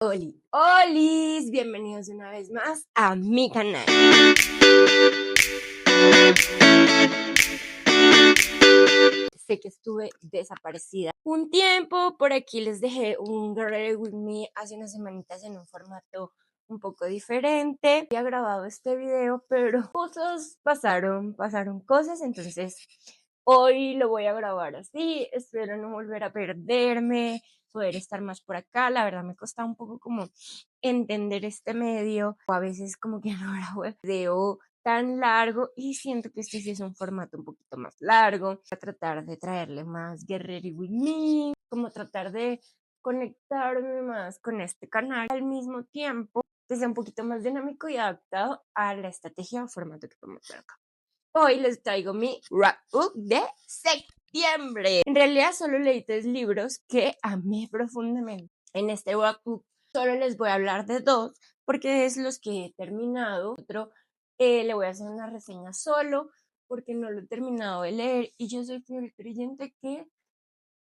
Olis, bienvenidos una vez más a mi canal. Sé que estuve desaparecida un tiempo, por aquí les dejé un Get Ready With Me hace unas semanitas en un formato un poco diferente. Había grabado este video, pero pasaron cosas, entonces hoy lo voy a grabar así. Espero no volver a perderme, poder estar más por acá. La verdad me costaba un poco como entender este medio, o a veces como que no grabo el video tan largo y siento que este sí es un formato un poquito más largo. Voy a tratar de traerle más Get Ready With Me, como tratar de conectarme más con este canal al mismo tiempo que sea un poquito más dinámico y adaptado a la estrategia o formato que podemos ver acá. Hoy les traigo mi wrap-up de septiembre. En realidad solo leí 3 libros que amé profundamente. En este wrap-up solo les voy a hablar de 2 porque es los que he terminado. Otro le voy a hacer una reseña solo porque no lo he terminado de leer y yo soy fiel creyente que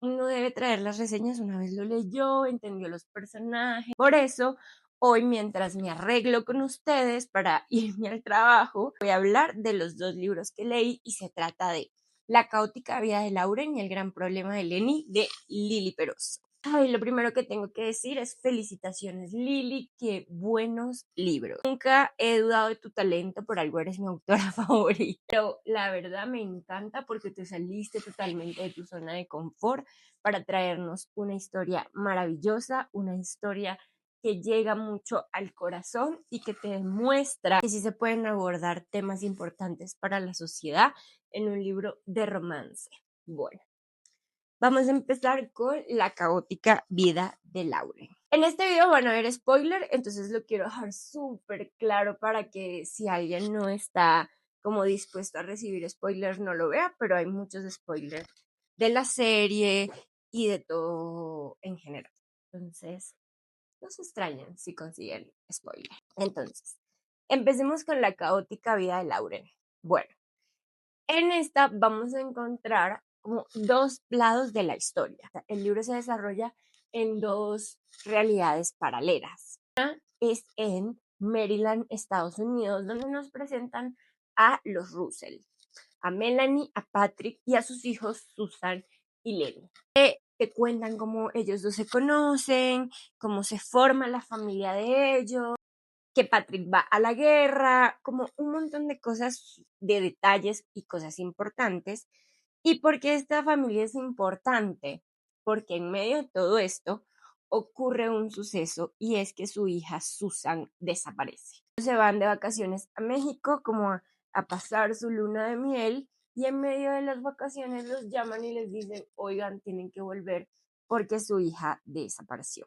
uno debe traer las reseñas una vez lo leyó, entendió los personajes. Por eso, hoy mientras me arreglo con ustedes para irme al trabajo, voy a hablar de los 2 libros que leí y se trata de La caótica vida de Lauren y El gran problema de Lenny de Lily Peroso. Ay, lo primero que tengo que decir es felicitaciones, Lily, qué buenos libros. Nunca he dudado de tu talento, por algo eres mi autora favorita. Pero la verdad me encanta porque te saliste totalmente de tu zona de confort para traernos una historia maravillosa, una historia que llega mucho al corazón y que te demuestra que sí se pueden abordar temas importantes para la sociedad en un libro de romance. Bueno. Vamos a empezar con La caótica vida de Lauren. En este video van a ver spoiler, entonces lo quiero dejar súper claro para que si alguien no está como dispuesto a recibir spoilers no lo vea, pero hay muchos spoilers de la serie y de todo en general. Entonces, no se extrañen si consiguen spoiler. Entonces, empecemos con La caótica vida de Lauren. Bueno, en esta vamos a encontrar como 2 lados de la historia. El libro se desarrolla en 2 realidades paralelas. Una es en Maryland, Estados Unidos, donde nos presentan a los Russell, a Melanie, a Patrick y a sus hijos Susan y Lenny. Te cuentan cómo ellos dos se conocen, cómo se forma la familia de ellos, que Patrick va a la guerra, como un montón de cosas, de detalles y cosas importantes. ¿Y por qué esta familia es importante? Porque en medio de todo esto ocurre un suceso y es que su hija Susan desaparece. Se van de vacaciones a México como a pasar su luna de miel y en medio de las vacaciones los llaman y les dicen, oigan, tienen que volver porque su hija desapareció.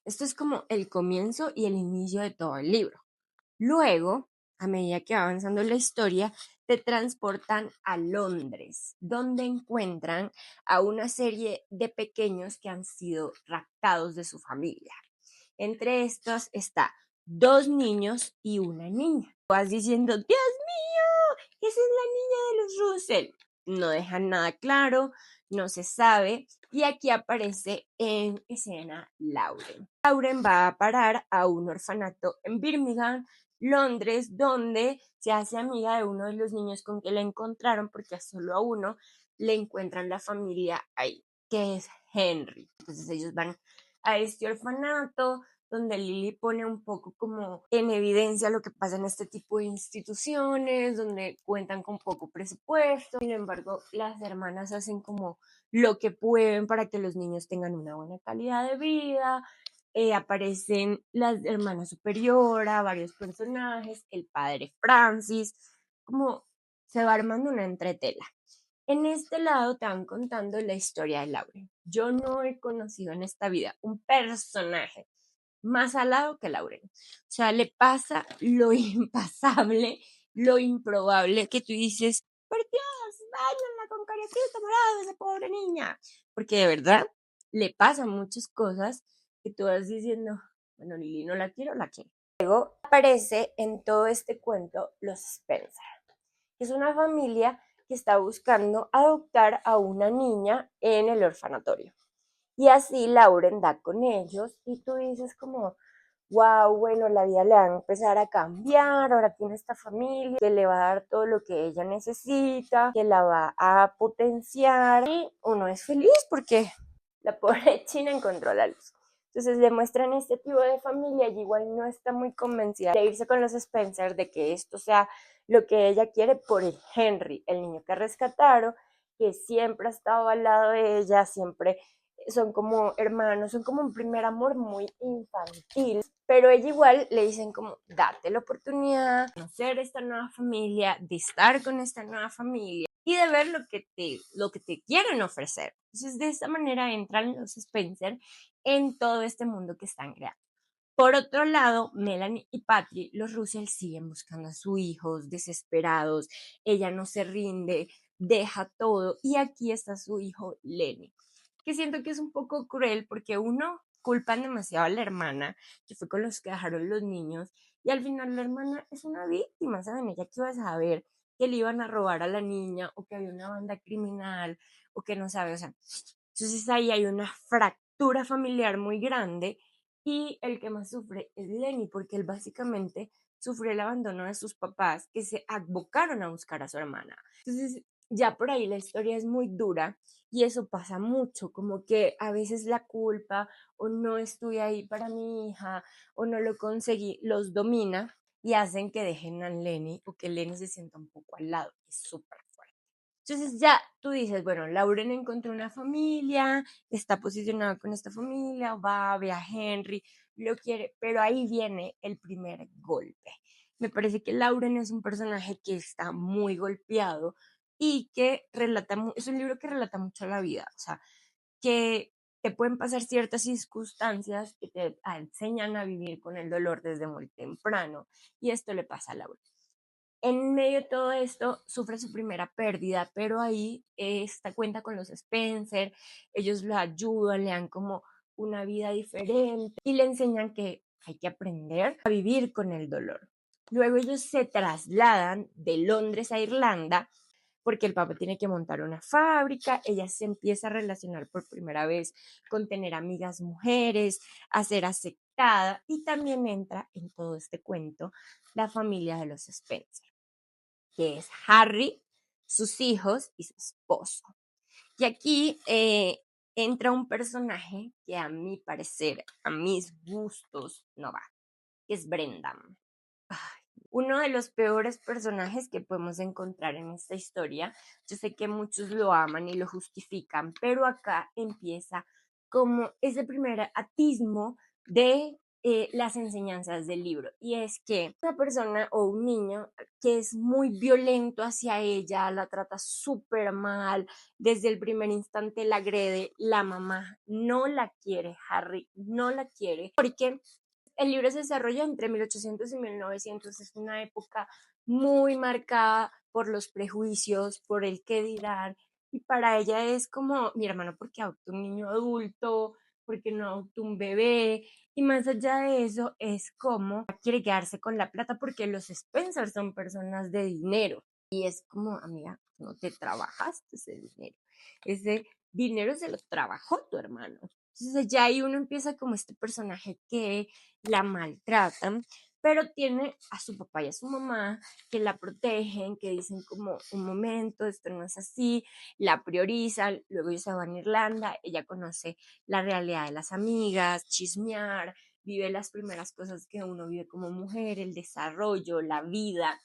Esto es como el comienzo y el inicio de todo el libro. Luego, a medida que va avanzando la historia, te transportan a Londres, donde encuentran a una serie de pequeños que han sido raptados de su familia. Entre estos está 2 niños y una niña. Vas diciendo, Dios mío, esa es la niña de los Russell. No dejan nada claro, no se sabe. Y aquí aparece en escena Lauren. Lauren va a parar a un orfanato en Birmingham, Londres, donde se hace amiga de uno de los niños con que la encontraron, porque solo a uno le encuentran la familia ahí, que es Henry. Entonces ellos van a este orfanato, donde Lily pone un poco como en evidencia lo que pasa en este tipo de instituciones, donde cuentan con poco presupuesto. Sin embargo, las hermanas hacen como lo que pueden para que los niños tengan una buena calidad de vida. Aparecen las hermanas superiora, varios personajes, el padre Francis, como se va armando una entretela. En este lado te van contando la historia de Lauren. Yo no he conocido en esta vida un personaje más salado que Lauren. O sea, le pasa lo impasable, lo improbable que tú dices, por Dios, váyanla con cariacito morado esa pobre niña. Porque de verdad le pasan muchas cosas que tú vas diciendo, bueno, Lily no la quiero, la quiero. Luego aparece en todo este cuento los Spencer. Es una familia que está buscando adoptar a una niña en el orfanatorio. Y así Lauren da con ellos y tú dices como, wow, bueno, la vida le va a empezar a cambiar, ahora tiene esta familia que le va a dar todo lo que ella necesita, que la va a potenciar y uno es feliz porque la pobre China encontró la luz. Entonces le muestran este tipo de familia y igual no está muy convencida de irse con los Spencer, de que esto sea lo que ella quiere por el Henry, el niño que rescataron, que siempre ha estado al lado de ella, siempre son como hermanos, son como un primer amor muy infantil, pero ella igual le dicen como, date la oportunidad de conocer esta nueva familia, de estar con esta nueva familia y de ver lo que te quieren ofrecer. Entonces, de esta manera entran los Spencer en todo este mundo que están creando. Por otro lado, Melanie y Patty, los Russell, siguen buscando a sus hijos desesperados. Ella no se rinde, deja todo. Y aquí está su hijo Lenny, que siento que es un poco cruel porque uno culpan demasiado a la hermana, que fue con los que dejaron los niños, y al final la hermana es una víctima, ¿saben? Ella que iba a saber que le iban a robar a la niña o que había una banda criminal o que no sabe, o sea, entonces ahí hay una fractura familiar muy grande y el que más sufre es Lenny porque él básicamente sufrió el abandono de sus papás que se abocaron a buscar a su hermana. Entonces ya por ahí la historia es muy dura y eso pasa mucho, como que a veces la culpa o no estuve ahí para mi hija o no lo conseguí, los domina y hacen que dejen a Lenny o que Lenny se sienta un poco al lado. Es súper fuerte. Entonces ya tú dices, bueno, Lauren encontró una familia, está posicionada con esta familia, va, ve a Henry, lo quiere, pero ahí viene el primer golpe. Me parece que Lauren es un personaje que está muy golpeado y que relata, es un libro que relata mucho la vida, o sea, que te pueden pasar ciertas circunstancias que te enseñan a vivir con el dolor desde muy temprano y esto le pasa a Lauren. En medio de todo esto sufre su primera pérdida, pero ahí está cuenta con los Spencer, ellos lo ayudan, le dan como una vida diferente y le enseñan que hay que aprender a vivir con el dolor. Luego ellos se trasladan de Londres a Irlanda porque el papá tiene que montar una fábrica, ella se empieza a relacionar por primera vez con tener amigas mujeres, a ser aceptada y también entra en todo este cuento la familia de los Spencer, que es Harry, sus hijos y su esposo. Y aquí entra un personaje que a mi parecer, a mis gustos, no va, que es Brenda. Uno de los peores personajes que podemos encontrar en esta historia. Yo sé que muchos lo aman y lo justifican, pero acá empieza como ese primer atismo de las enseñanzas del libro. Y es que una persona o un niño que es muy violento hacia ella, la trata súper mal, desde el primer instante la agrede, la mamá no la quiere, Harry no la quiere, porque el libro se desarrolla entre 1800 y 1900, es una época muy marcada por los prejuicios, por el qué dirán, y para ella es como, mi hermano, ¿por qué adoptó un niño adulto? ¿Por qué no adoptó un bebé? Y más allá de eso, es como quiere quedarse con la plata porque los Spencer son personas de dinero. Y es como, amiga, no te trabajaste ese dinero. Ese dinero se lo trabajó tu hermano. Entonces ya ahí uno empieza como este personaje que la maltratan, pero tiene a su papá y a su mamá que la protegen, que dicen como un momento, esto no es así, la priorizan, luego ellos se van a Irlanda, ella conoce la realidad de las amigas, chismear, vive las primeras cosas que uno vive como mujer, el desarrollo, la vida,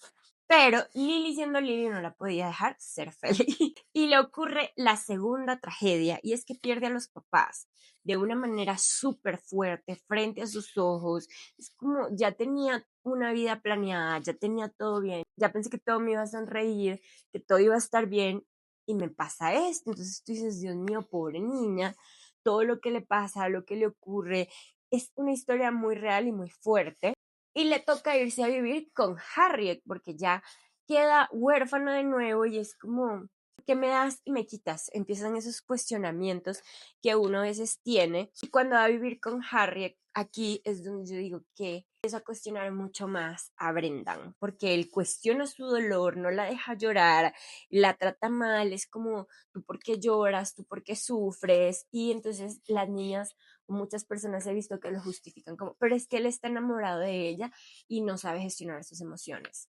pero Lily siendo Lily no la podía dejar ser feliz. Y le ocurre la segunda tragedia y es que pierde a los papás de una manera súper fuerte frente a sus ojos. Es como ya tenía una vida planeada, ya tenía todo bien, ya pensé que todo me iba a sonreír, que todo iba a estar bien y me pasa esto. Entonces tú dices, Dios mío, pobre niña, todo lo que le pasa, lo que le ocurre, es una historia muy real y muy fuerte. Y le toca irse a vivir con Harriet porque ya queda huérfano de nuevo y es como, ¿Qué me das y me quitas? Empiezan esos cuestionamientos que uno a veces tiene. Y cuando va a vivir con Harry, aquí es donde yo digo que empiezo a cuestionar mucho más a Brendan, porque él cuestiona su dolor, no la deja llorar, la trata mal, es como, tú por qué lloras, tú por qué sufres, y entonces las niñas, muchas personas he visto que lo justifican como, pero es que él está enamorado de ella y no sabe gestionar sus emociones.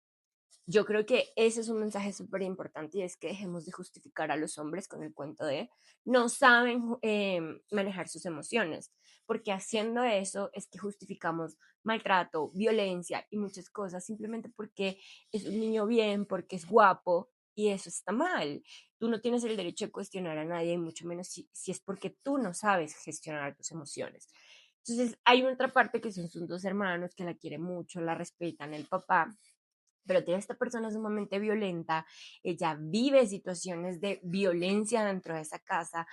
Yo creo que ese es un mensaje súper importante y es que dejemos de justificar a los hombres con el cuento de no saben manejar sus emociones, porque haciendo eso es que justificamos maltrato, violencia y muchas cosas simplemente porque es un niño bien, porque es guapo y eso está mal. Tú no tienes el derecho de cuestionar a nadie y mucho menos si es porque tú no sabes gestionar tus emociones. Entonces hay otra parte que son sus dos hermanos que la quieren mucho, la respetan, el papá, pero tiene esta persona sumamente violenta, ella vive situaciones de violencia dentro de esa casa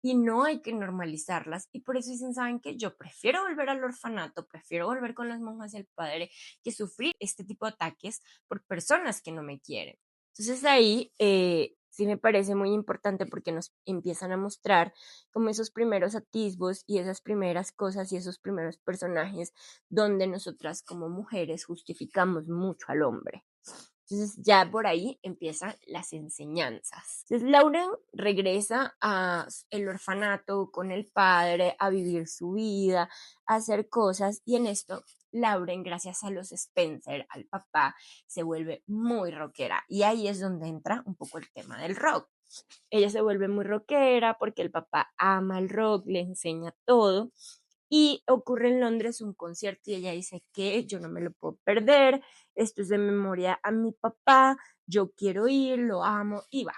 y no hay que normalizarlas y por eso dicen, ¿saben qué? Yo prefiero volver al orfanato, prefiero volver con las monjas y el padre que sufrir este tipo de ataques por personas que no me quieren. Entonces ahí sí me parece muy importante porque nos empiezan a mostrar como esos primeros atisbos y esas primeras cosas y esos primeros personajes donde nosotras como mujeres justificamos mucho al hombre. Entonces ya por ahí empiezan las enseñanzas. Entonces Lauren regresa a el orfanato con el padre a vivir su vida, a hacer cosas y en esto Lauren, gracias a los Spencer, al papá, se vuelve muy rockera y ahí es donde entra un poco el tema del rock. Ella se vuelve muy rockera porque el papá ama el rock, le enseña todo y ocurre en Londres un concierto y ella dice que yo no me lo puedo perder, esto es de memoria a mi papá, yo quiero ir, lo amo y va.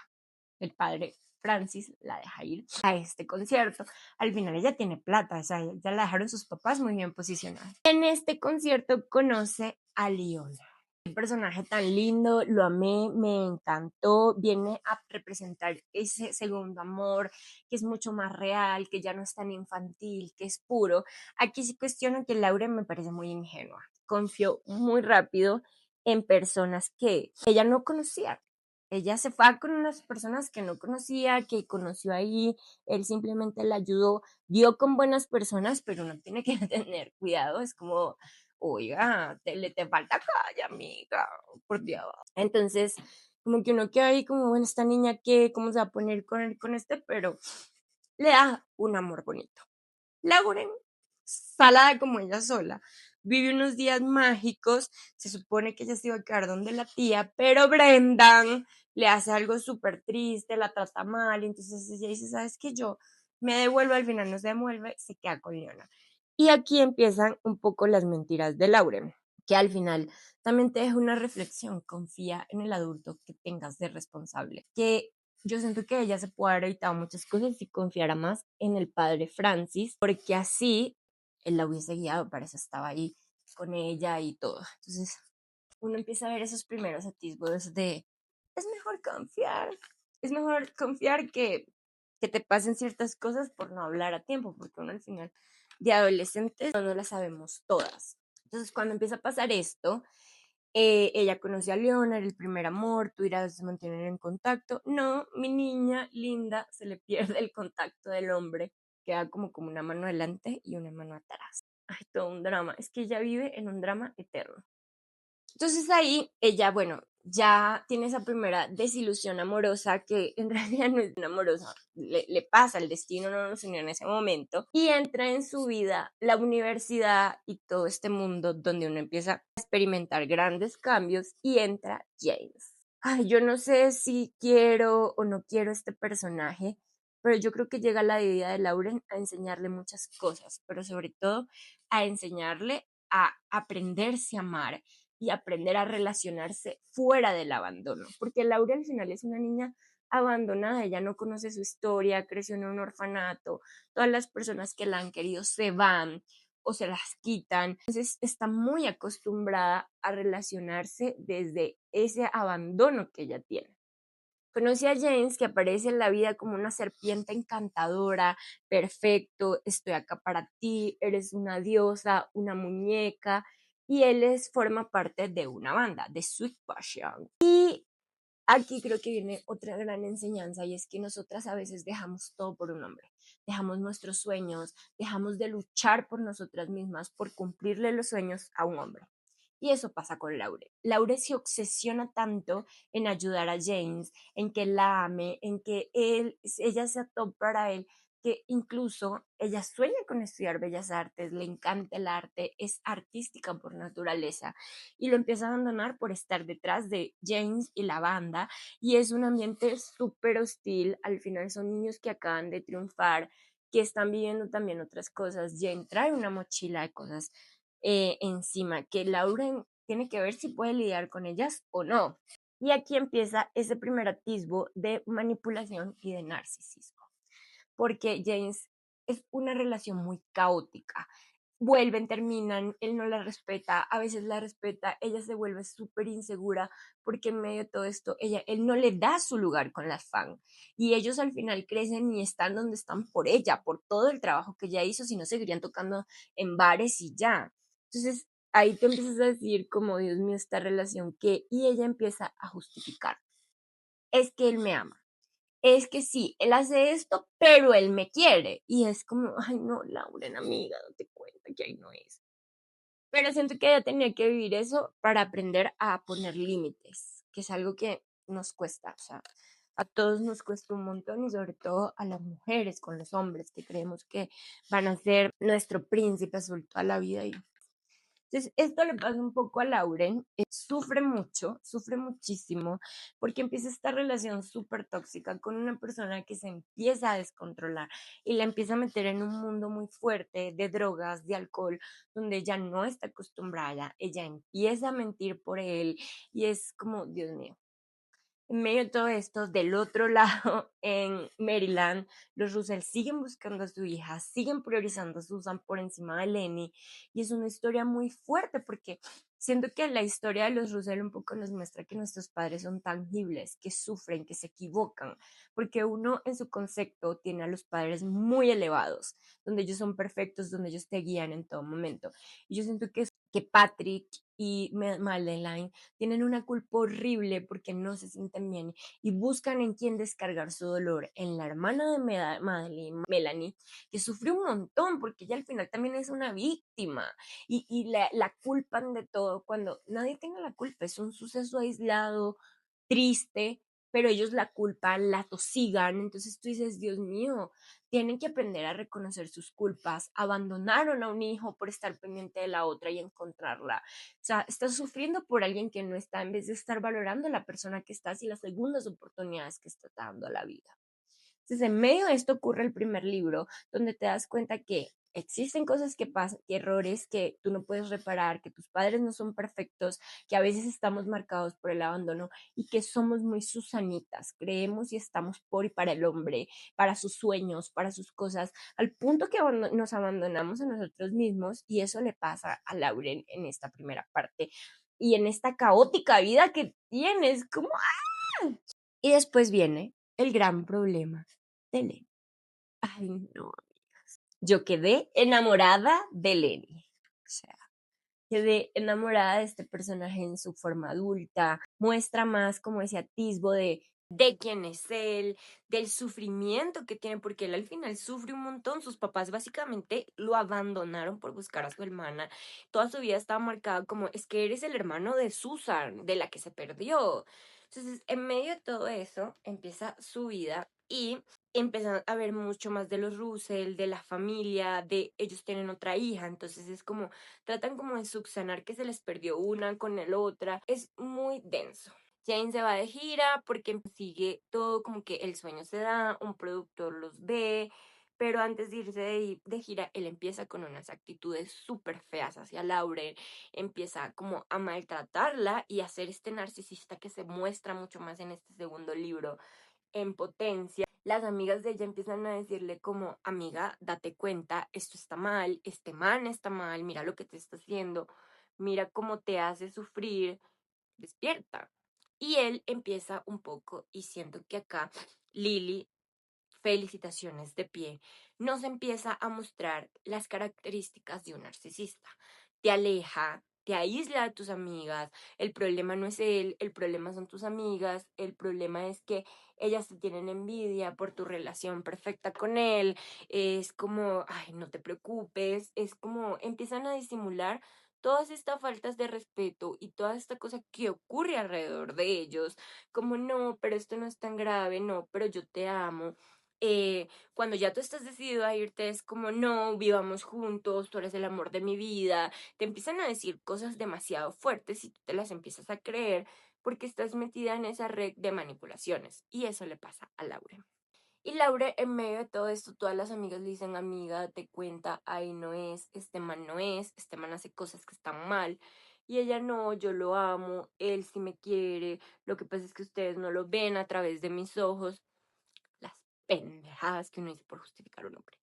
El padre Francis la deja ir a este concierto. Al final ella tiene plata, o sea, ya la dejaron sus papás muy bien posicionada. En este concierto conoce a Leona. Un personaje tan lindo, lo amé, me encantó, viene a representar ese segundo amor que es mucho más real, que ya no es tan infantil, que es puro. Aquí sí cuestiono que Laura me parece muy ingenua, confió muy rápido en personas que ella no conocía. Ella se fue con unas personas que no conocía, que conoció ahí, él simplemente la ayudó, dio con buenas personas, pero no tiene que tener cuidado, es como, oiga, te falta calle, amiga, por Dios. Entonces, como que uno queda ahí como, bueno, esta niña, ¿qué? ¿Cómo se va a poner con este? Pero le da un amor bonito. Lauren, salada como ella sola, vive unos días mágicos, se supone que ella se iba a quedar donde la tía, pero Brendan le hace algo súper triste, la trata mal, entonces ella dice, ¿sabes qué? Yo me devuelvo, al final no se devuelve, se queda con Leona. Y aquí empiezan un poco las mentiras de Lauren, que al final también te deja una reflexión, confía en el adulto que tengas de responsable, que yo siento que ella se puede haber evitado muchas cosas si confiara más en el padre Francis, porque así él la hubiese guiado, para eso estaba ahí con ella y todo. Entonces uno empieza a ver esos primeros atisbos de, es mejor confiar que te pasen ciertas cosas por no hablar a tiempo, porque uno al final de adolescentes no las sabemos todas. Entonces cuando empieza a pasar esto, ella conoció a Leona, era el primer amor, tú irás a mantener en contacto. No, mi niña linda se le pierde el contacto del hombre, queda como una mano adelante y una mano atrás. Ay, todo un drama, es que ella vive en un drama eterno. Entonces ahí ella, bueno, ya tiene esa primera desilusión amorosa que en realidad no es amorosa, le pasa, el destino no nos unió en ese momento y entra en su vida la universidad y todo este mundo donde uno empieza a experimentar grandes cambios y entra James. Ay, yo no sé si quiero o no quiero este personaje, pero yo creo que llega la vida de Lauren a enseñarle muchas cosas, pero sobre todo a enseñarle a aprenderse a amar y aprender a relacionarse fuera del abandono, porque Laura al final es una niña abandonada, ella no conoce su historia, creció en un orfanato, todas las personas que la han querido se van o se las quitan, entonces está muy acostumbrada a relacionarse desde ese abandono que ella tiene. Conocí a James, que aparece en la vida como una serpiente encantadora, perfecto, estoy acá para ti, eres una diosa, una muñeca, y él forma parte de una banda, de Sweet Passion. Y aquí creo que viene otra gran enseñanza y es que nosotras a veces dejamos todo por un hombre, dejamos nuestros sueños, dejamos de luchar por nosotras mismas, por cumplirle los sueños a un hombre. Y eso pasa con Laure. Laure se obsesiona tanto en ayudar a James, en que la ame, en que ella sea todo para él, que incluso ella sueña con estudiar bellas artes, le encanta el arte, es artística por naturaleza y lo empieza a abandonar por estar detrás de James y la banda y es un ambiente súper hostil. Al final son niños que acaban de triunfar, que están viviendo también otras cosas. Jane trae una mochila de cosas encima que Lauren tiene que ver si puede lidiar con ellas o no. Y aquí empieza ese primer atisbo de manipulación y de narcisismo, porque James es una relación muy caótica. Vuelven, terminan, él no la respeta, a veces la respeta, ella se vuelve súper insegura porque en medio de todo esto, él no le da su lugar con las fans y ellos al final crecen y están donde están por ella, por todo el trabajo que ella hizo, si no seguirían tocando en bares y ya. Entonces ahí te empiezas a decir como, Dios mío, esta relación que, y ella empieza a justificar, es que él me ama, es que sí, él hace esto, pero él me quiere. Y es como, ay, no, Lauren, amiga, date cuenta que ahí no es. Pero siento que ella tenía que vivir eso para aprender a poner límites, que es algo que nos cuesta, o sea, a todos nos cuesta un montón y sobre todo a las mujeres con los hombres que creemos que van a ser nuestro príncipe azul toda la vida y entonces, esto le pasa un poco a Lauren, sufre mucho, sufre muchísimo, porque empieza esta relación súper tóxica con una persona que se empieza a descontrolar y la empieza a meter en un mundo muy fuerte de drogas, de alcohol, donde ella no está acostumbrada, ella empieza a mentir por él y es como, Dios mío. En medio de todo esto, del otro lado, en Maryland, los Russell siguen buscando a su hija, siguen priorizando a Susan por encima de Lenny, y es una historia muy fuerte porque siento que la historia de los Russell un poco nos muestra que nuestros padres son tangibles, que sufren, que se equivocan, porque uno en su concepto tiene a los padres muy elevados, donde ellos son perfectos, donde ellos te guían en todo momento. Y yo siento que Patrick y Madeline tienen una culpa horrible porque no se sienten bien y buscan en quién descargar su dolor, en la hermana de Madeline, Melanie, que sufrió un montón porque ella al final también es una víctima y la culpan de todo cuando nadie tenga la culpa, es un suceso aislado, triste, pero ellos la culpan, la tosigan, entonces tú dices, Dios mío, tienen que aprender a reconocer sus culpas, abandonaron a un hijo por estar pendiente de la otra y encontrarla. O sea, estás sufriendo por alguien que no está en vez de estar valorando a la persona que estás y las segundas oportunidades que está dando a la vida. Entonces, en medio de esto ocurre el primer libro, donde te das cuenta que existen cosas que pasan, que errores que tú no puedes reparar, que tus padres no son perfectos, que a veces estamos marcados por el abandono y que somos muy susanitas, creemos y estamos por y para el hombre, para sus sueños, para sus cosas, al punto que nos abandonamos a nosotros mismos y eso le pasa a Lauren en esta primera parte y en esta caótica vida que tienes, como y después viene el gran problema de Lenny. Ay, no. Yo quedé enamorada de Lenny. O sea, quedé enamorada de este personaje en su forma adulta. Muestra más como ese atisbo de quién es él, del sufrimiento que tiene, porque él al final sufre un montón. Sus papás básicamente lo abandonaron por buscar a su hermana. Toda su vida estaba marcada como, es que eres el hermano de Susan, de la que se perdió. Entonces, en medio de todo eso, empieza su vida y empiezan a ver mucho más de los Russell, de la familia, de ellos tienen otra hija, entonces es como, tratan como de subsanar que se les perdió una con el otra, es muy denso. Jane se va de gira porque sigue todo como que el sueño se da, un productor los ve, pero antes de irse de gira, él empieza con unas actitudes súper feas hacia Lauren, empieza como a maltratarla y a ser este narcisista que se muestra mucho más en este segundo libro en potencia. Las amigas de ella empiezan a decirle como, amiga, date cuenta, esto está mal, este man está mal, mira lo que te está haciendo, mira cómo te hace sufrir, despierta. Y él empieza un poco, y siento que acá Lily, felicitaciones de pie, nos empieza a mostrar las características de un narcisista. Te aleja, te aísla a tus amigas. El problema no es él, el problema son tus amigas, el problema es que ellas te tienen envidia por tu relación perfecta con él. Es como, ay, no te preocupes, es como empiezan a disimular todas estas faltas de respeto y toda esta cosa que ocurre alrededor de ellos, como no, pero esto no es tan grave, no, pero yo te amo. Cuando ya tú estás decidido a irte, es como no, vivamos juntos, tú eres el amor de mi vida. Te empiezan a decir cosas demasiado fuertes y tú te las empiezas a creer porque estás metida en esa red de manipulaciones. Y eso le pasa a Laura. Y Laura, en medio de todo esto, todas las amigas le dicen, amiga, te cuenta, ahí no es, este man hace cosas que están mal. Y ella no, yo lo amo, él sí me quiere, lo que pasa es que ustedes no lo ven a través de mis ojos. Las pendejadas que uno dice por justificar a un hombre.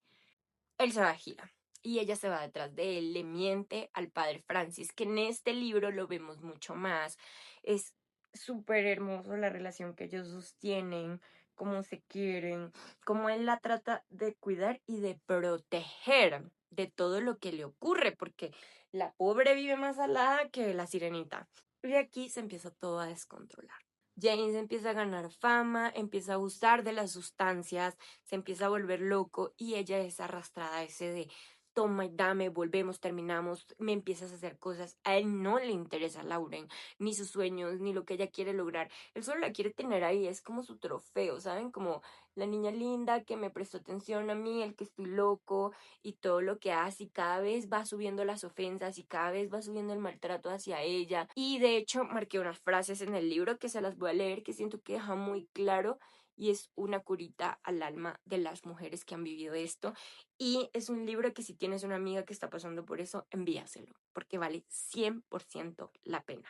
Él se va a gira y ella se va detrás de él, le miente al padre Francis, que en este libro lo vemos mucho más. Es súper hermoso la relación que ellos sostienen, cómo se quieren, cómo él la trata de cuidar y de proteger de todo lo que le ocurre, porque la pobre vive más alada que la sirenita. Y de aquí se empieza todo a descontrolar. James empieza a ganar fama, empieza a abusar de las sustancias, se empieza a volver loco y ella es arrastrada a ese de toma y dame, volvemos, terminamos, me empiezas a hacer cosas. A él no le interesa a Lauren, ni sus sueños, ni lo que ella quiere lograr. Él solo la quiere tener ahí, es como su trofeo, ¿saben? Como la niña linda que me prestó atención a mí, el que estoy loco y todo lo que hace y cada vez va subiendo las ofensas y cada vez va subiendo el maltrato hacia ella. Y de hecho marqué unas frases en el libro que se las voy a leer que siento que deja muy claro y es una curita al alma de las mujeres que han vivido esto. Y es un libro que si tienes una amiga que está pasando por eso, envíaselo, porque vale 100% la pena.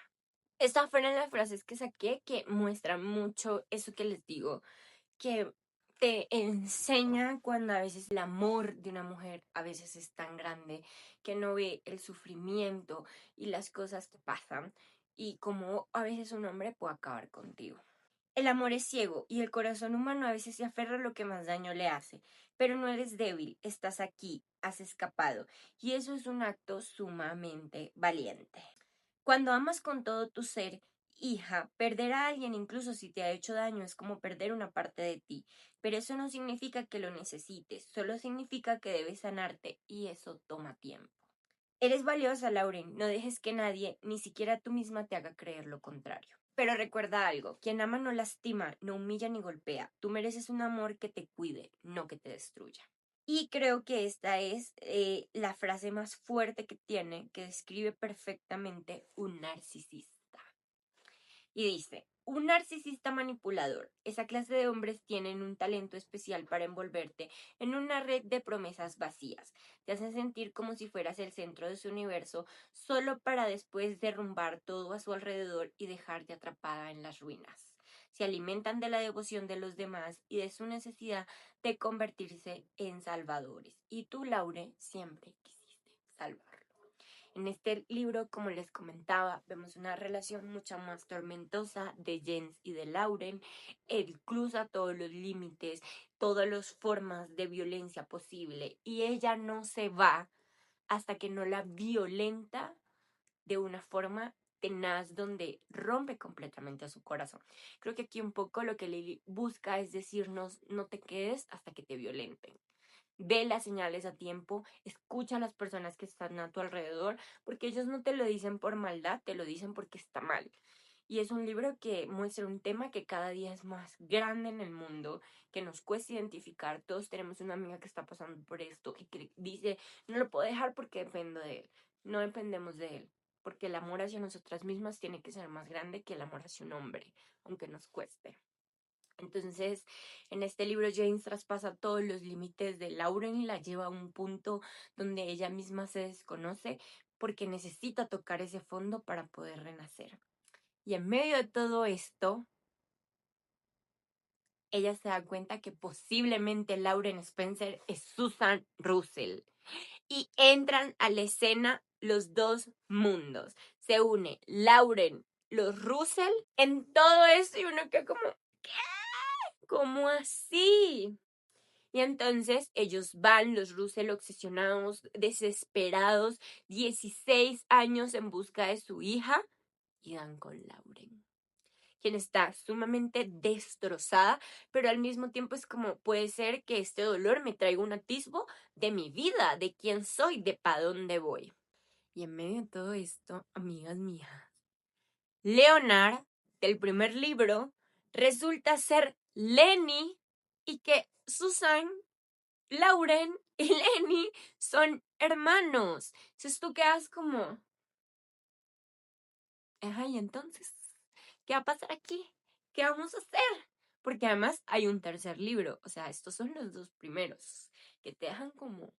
Estas fueron las frases que saqué que muestran mucho eso que les digo, que te enseña cuando a veces el amor de una mujer a veces es tan grande que no ve el sufrimiento y las cosas que pasan y cómo a veces un hombre puede acabar contigo. El amor es ciego y el corazón humano a veces se aferra a lo que más daño le hace, pero no eres débil, estás aquí, has escapado y eso es un acto sumamente valiente. Cuando amas con todo tu ser, hija, perder a alguien incluso si te ha hecho daño es como perder una parte de ti, pero eso no significa que lo necesites, solo significa que debes sanarte y eso toma tiempo. Eres valiosa, Lauren, no dejes que nadie, ni siquiera tú misma, te haga creer lo contrario. Pero recuerda algo, quien ama no lastima, no humilla ni golpea, tú mereces un amor que te cuide, no que te destruya. Y creo que esta es la frase más fuerte que tiene, que describe perfectamente un narcisista. Y dice, un narcisista manipulador, esa clase de hombres tienen un talento especial para envolverte en una red de promesas vacías. Te hacen sentir como si fueras el centro de su universo, solo para después derrumbar todo a su alrededor y dejarte atrapada en las ruinas. Se alimentan de la devoción de los demás y de su necesidad de convertirse en salvadores. Y tú, Laure, siempre quisiste salvarlo. En este libro, como les comentaba, vemos una relación mucho más tormentosa de Jens y de Lauren. Él cruza todos los límites, todas las formas de violencia posible y ella no se va hasta que no la violenta de una forma tenaz donde rompe completamente a su corazón. Creo que aquí un poco lo que Lily busca es decirnos no te quedes hasta que te violenten. Ve las señales a tiempo, escucha a las personas que están a tu alrededor, porque ellos no te lo dicen por maldad, te lo dicen porque está mal. Y es un libro que muestra un tema que cada día es más grande en el mundo, que nos cuesta identificar. Todos tenemos una amiga que está pasando por esto y que dice, no lo puedo dejar porque dependo de él. No dependemos de él, porque el amor hacia nosotras mismas tiene que ser más grande que el amor hacia un hombre, aunque nos cueste. Entonces, en este libro James traspasa todos los límites de Lauren y la lleva a un punto donde ella misma se desconoce porque necesita tocar ese fondo para poder renacer. Y en medio de todo esto, ella se da cuenta que posiblemente Lauren Spencer es Susan Russell. Y entran a la escena los dos mundos. Se une Lauren, los Russell, en todo eso y uno queda como, ¿qué? ¿Cómo así? Y entonces ellos van, los Russell, obsesionados, desesperados, 16 años en busca de su hija, y dan con Lauren, quien está sumamente destrozada, pero al mismo tiempo es como, puede ser que este dolor me traiga un atisbo de mi vida, de quién soy, de para dónde voy. Y en medio de todo esto, amigas mías, Leonard, del primer libro, resulta ser Lenny, y que Susan, Lauren y Lenny son hermanos. Entonces tú quedas como, ajá, y entonces, ¿qué va a pasar aquí? ¿Qué vamos a hacer? Porque además hay un tercer libro, o sea, estos son los dos primeros, que te dejan como,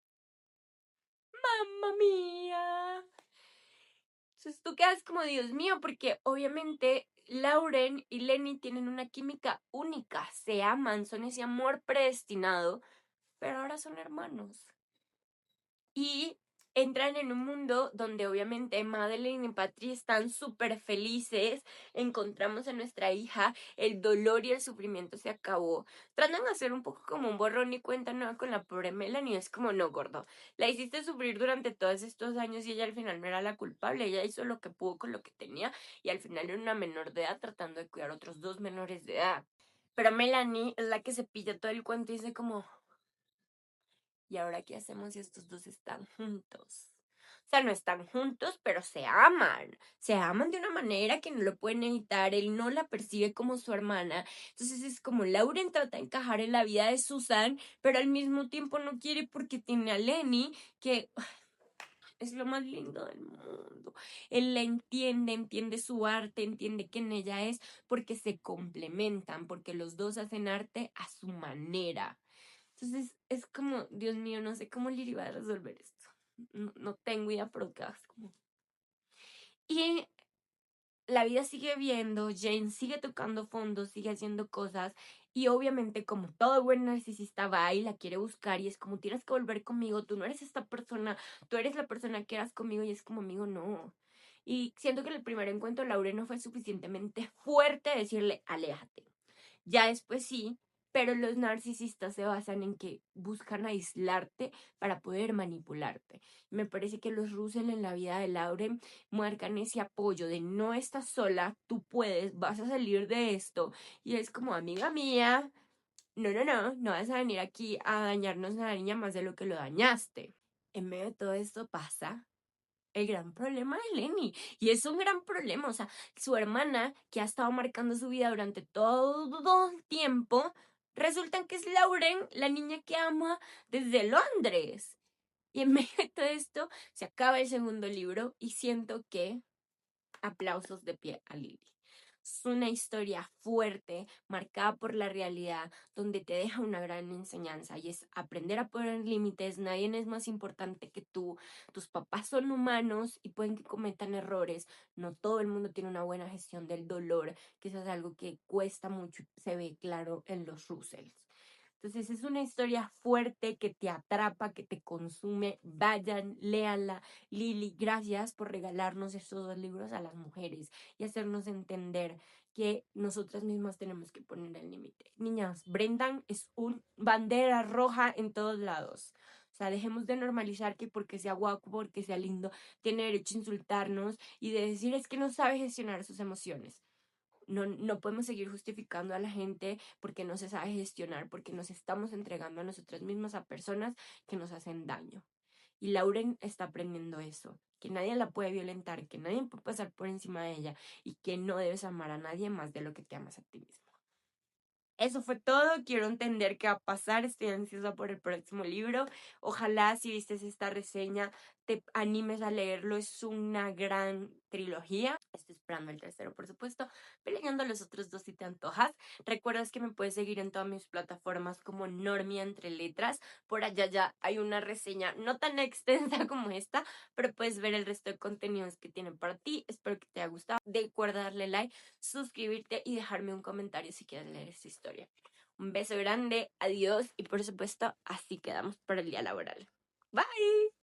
¡mamma mía! Entonces tú quedas como, Dios mío, porque obviamente Lauren y Lenny tienen una química única, se aman, son ese amor predestinado, pero ahora son hermanos. Y entran en un mundo donde obviamente Madeleine y Patrick están súper felices. Encontramos a nuestra hija, el dolor y el sufrimiento se acabó. Tratan de hacer un poco como un borrón y cuenta nueva con la pobre Melanie. Es como, no, gordo, la hiciste sufrir durante todos estos años y ella al final no era la culpable. Ella hizo lo que pudo con lo que tenía y al final era una menor de edad tratando de cuidar a otros dos menores de edad. Pero Melanie es la que se pilla todo el cuento y dice como, ¿y ahora qué hacemos si estos dos están juntos? O sea, no están juntos, pero se aman. Se aman de una manera que no lo pueden evitar. Él no la percibe como su hermana. Entonces es como Lauren trata de encajar en la vida de Susan, pero al mismo tiempo no quiere porque tiene a Lenny, que es lo más lindo del mundo. Él la entiende, entiende su arte, entiende quién ella es, porque se complementan, porque los dos hacen arte a su manera. Entonces es como, Dios mío, no sé cómo Lily va a resolver esto. No tengo idea, pero quedas como. Y la vida sigue viendo, Jane sigue tocando fondo, sigue haciendo cosas. Y obviamente, como todo buen narcisista va y la quiere buscar, y es como, tienes que volver conmigo, tú no eres esta persona, tú eres la persona que eras conmigo, y es como, amigo, no. Y siento que en el primer encuentro Lauren no fue suficientemente fuerte a decirle, aléjate. Ya después sí, pero los narcisistas se basan en que buscan aislarte para poder manipularte. Me parece que los Russell en la vida de Lauren marcan ese apoyo de no estás sola, tú puedes, vas a salir de esto. Y es como, amiga mía, no vas a venir aquí a dañarnos a la niña más de lo que lo dañaste. En medio de todo esto pasa el gran problema de Lenny. Y es un gran problema. O sea, su hermana, que ha estado marcando su vida durante todo el tiempo, resulta que es Lauren, la niña que ama desde Londres. Y en medio de todo esto, se acaba el segundo libro y siento que aplausos de pie a Lily. Es una historia fuerte, marcada por la realidad, donde te deja una gran enseñanza y es aprender a poner límites. Nadie es más importante que tú. Tus papás son humanos y pueden que cometan errores. No todo el mundo tiene una buena gestión del dolor, que eso es algo que cuesta mucho y se ve claro en los Russells. Entonces es una historia fuerte que te atrapa, que te consume. Vayan, léanla. Lily, gracias por regalarnos estos dos libros a las mujeres y hacernos entender que nosotras mismas tenemos que poner el límite. Niñas, Brendan es un bandera roja en todos lados. O sea, dejemos de normalizar que porque sea guapo, porque sea lindo, tiene derecho a insultarnos y de decir es que no sabe gestionar sus emociones. No podemos seguir justificando a la gente porque no se sabe gestionar, porque nos estamos entregando a nosotras mismas a personas que nos hacen daño. Y Lauren está aprendiendo eso, que nadie la puede violentar, que nadie puede pasar por encima de ella y que no debes amar a nadie más de lo que te amas a ti mismo. Eso fue todo, quiero entender qué va a pasar, estoy ansiosa por el próximo libro. Ojalá si viste esta reseña te animes a leerlo, es una gran trilogía. Estoy esperando el tercero, por supuesto, peleando los otros dos si te antojas. Recuerdas que me puedes seguir en todas mis plataformas como Normia entre letras. Por allá ya hay una reseña no tan extensa como esta, pero puedes ver el resto de contenidos que tienen para ti. Espero que te haya gustado. Recuerda darle like, suscribirte y dejarme un comentario si quieres leer esta historia. Un beso grande, adiós y por supuesto así quedamos para el día laboral. Bye.